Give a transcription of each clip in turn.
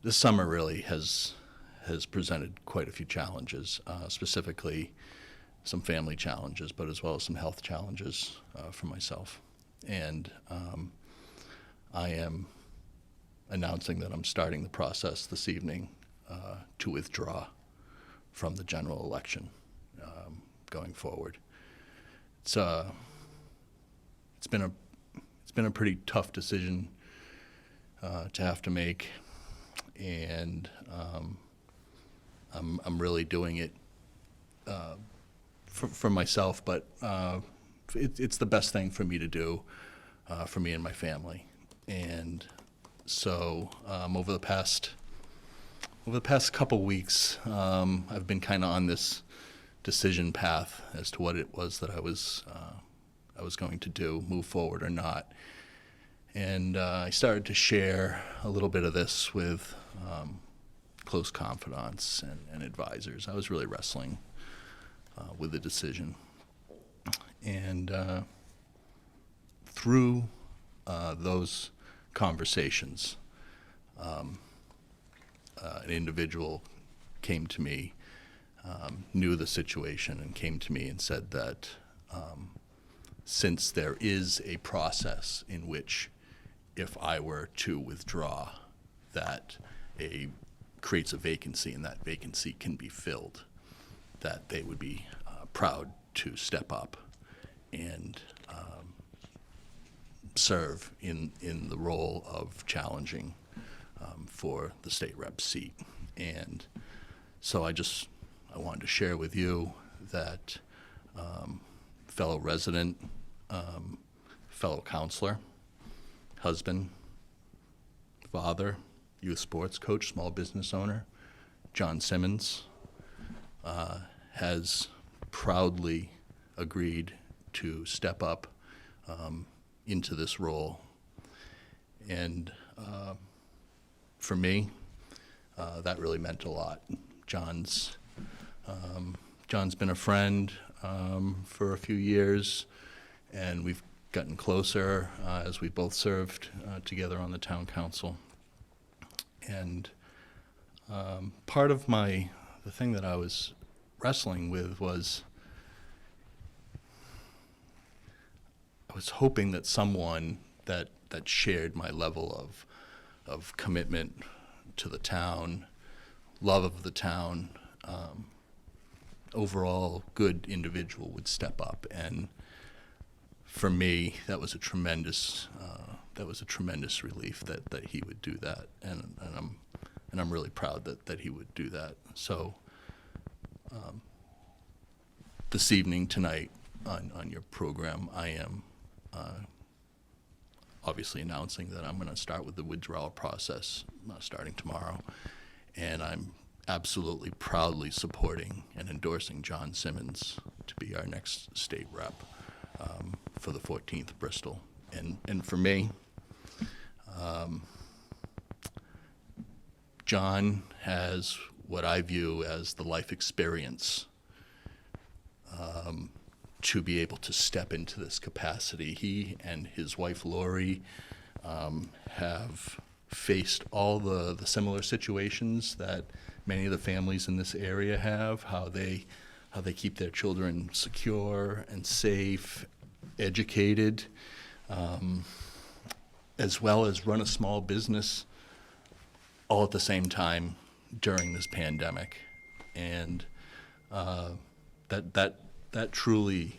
this summer really has presented quite a few challenges, specifically some family challenges, but as well as some health challenges for myself. And I am announcing that I'm starting the process this evening to withdraw from the general election going forward. It's been a pretty tough decision to have to make, and I'm really doing it for myself, but it's the best thing for me to do for me and my family. And so over the past couple weeks, I've been kind of on this decision path as to what it was that I was going to do, move forward or not. And I started to share a little bit of this with close confidants and advisors. I was really wrestling with the decision. And through those conversations, an individual came to me, knew the situation, and came to me and said that since there is a process in which if I were to withdraw, that creates a vacancy, and that vacancy can be filled, that they would be proud to step up and serve in the role of challenging for the state rep seat. And so I wanted to share with you that fellow resident, fellow counselor, husband, father, youth sports coach, small business owner, John Simmons, has proudly agreed to step up into this role. And for me, that really meant a lot. John's been a friend for a few years, and we've gotten closer as we both served together on the town council. And part of the thing that I was wrestling with was I was hoping that someone that shared my level of commitment to the town, love of the town, overall good individual would step up. And for me, that was a tremendous relief that he would do that, and I'm really proud that he would do that. So this evening, tonight, on your program, I am obviously announcing that I'm going to start with the withdrawal process starting tomorrow, and I'm absolutely proudly supporting and endorsing John Simmons to be our next state rep for the 14th Bristol. And for me, John has what I view as the life experience to be able to step into this capacity. He and his wife Lori have faced all the similar situations that many of the families in this area have, how they keep their children secure and safe, educated, as well as run a small business all at the same time during this pandemic. And that truly,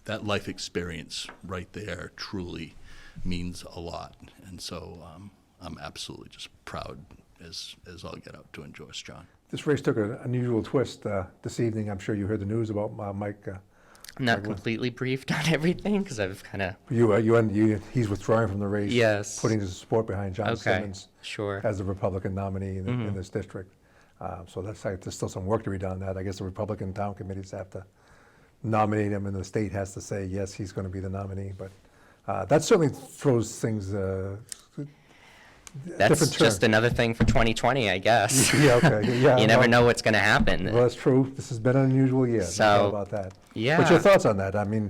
that life experience right there truly means a lot. And so I'm absolutely just proud as I'll get out to endorse John. This race took an unusual twist this evening. I'm sure you heard the news about Mike. I'm not completely briefed on everything because I've kind of... He's withdrawing from the race. Yes. Putting his support behind John Simmons sure. as the Republican nominee in this district. So there's still some work to be done on that. I guess the Republican town committees have to nominate him, and the state has to say, yes, he's going to be the nominee. But that certainly throws things... That's just another thing for 2020, I guess. Yeah, okay. Yeah, you never know what's going to happen. Well, that's true. This has been an unusual year. So, no doubt about that. Yeah. What's your thoughts on that? I mean,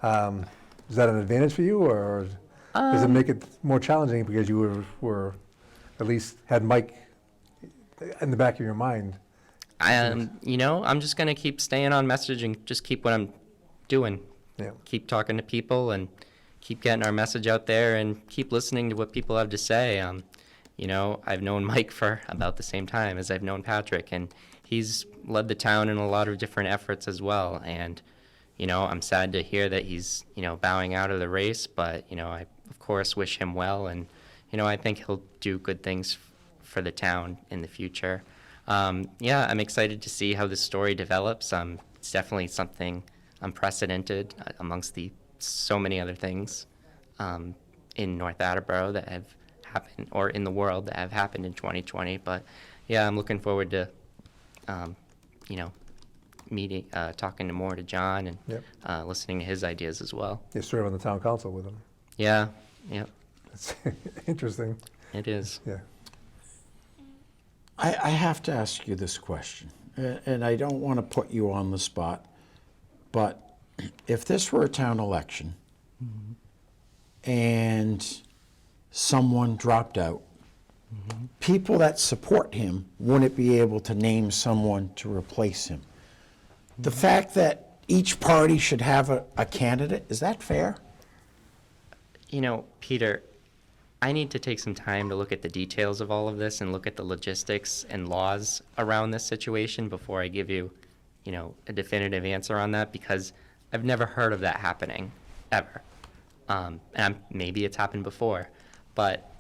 is that an advantage for you, or does it make it more challenging because you were at least had Mike in the back of your mind. I'm just gonna keep staying on message and just keep what I'm doing. Yeah. Keep talking to people and keep getting our message out there and keep listening to what people have to say. I've known Mike for about the same time as I've known Patrick, and he's led the town in a lot of different efforts as well. And, I'm sad to hear that he's, bowing out of the race, but, I, of course, wish him well. And, I think he'll do good things for the town in the future. I'm excited to see how this story develops. It's definitely something unprecedented amongst the so many other things in North Attleboro that have happened, or in the world that have happened in 2020. But I'm looking forward to, meeting, talking more to John and Yep. listening to his ideas as well. You serve on the town council with him. Yeah, It's interesting. it is. Yeah. I have to ask you this question, and I don't want to put you on the spot, but if this were a town election and someone dropped out, people that support him wouldn't be able to name someone to replace him. The fact that each party should have a candidate, is that fair? Peter, I need to take some time to look at the details of all of this and look at the logistics and laws around this situation before I give you, a definitive answer on that, because I've never heard of that happening, ever. And maybe it's happened before, but,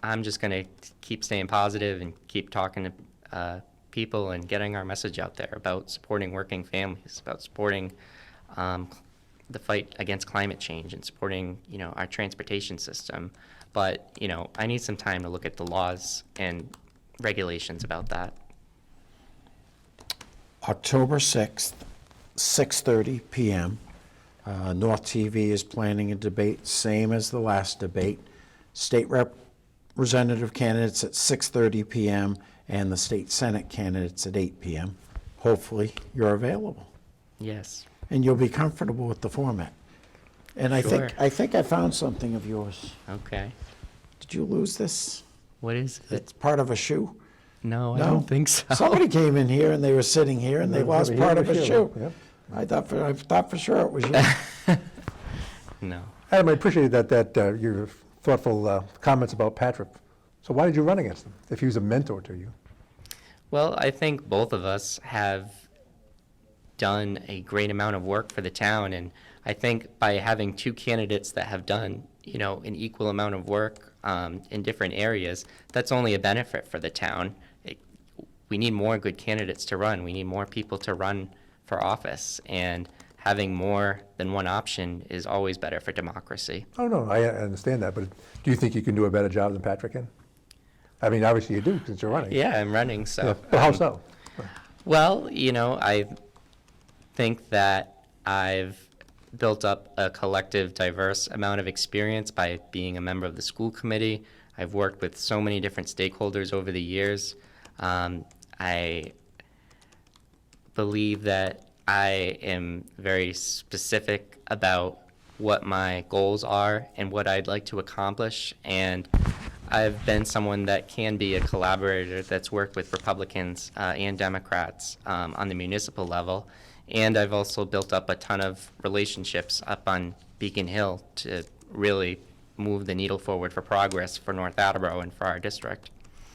I'm just going to keep staying positive and keep talking to people and getting our message out there about supporting working families, about supporting the fight against climate change and supporting, our transportation system. But, I need some time to look at the laws and regulations about that. October 6th, 6:30 p.m. North TV is planning a debate, same as the last debate. State representative candidates at 6:30 p.m. and the state senate candidates at 8 p.m. Hopefully, you're available, Yes. and you'll be comfortable with the format. And I Sure. think I found something of yours. Okay. Did you lose this? What is it? It's part of a shoe. No, I No? don't think so. Somebody came in here and they were sitting here and they lost Here part was of a you. shoe. Yep. I thought for sure it was you. No. Adam, I appreciate your thoughtful comments about Patrick. So why did you run against him if he was a mentor to you? Well, I think both of us have done a great amount of work for the town, and I think by having two candidates that have done, an equal amount of work in different areas, that's only a benefit for the town. We need more good candidates to run. We need more people to run for office, and having more than one option is always better for democracy. Oh, no, I understand that, but do you think you can do a better job than Patrick can? I mean, obviously you do, since you're running. Yeah, I'm running, so. Yeah, but how so? Well, I think that I've built up a collective, diverse amount of experience by being a member of the school committee. I've worked with so many different stakeholders over the years. I believe that I am very specific about what my goals are and what I'd like to accomplish, and I've been someone that can be a collaborator that's worked with Republicans and Democrats on the municipal level, and I've also built up a ton of relationships up on Beacon Hill to really move the needle forward for progress for North Attleboro and for our district.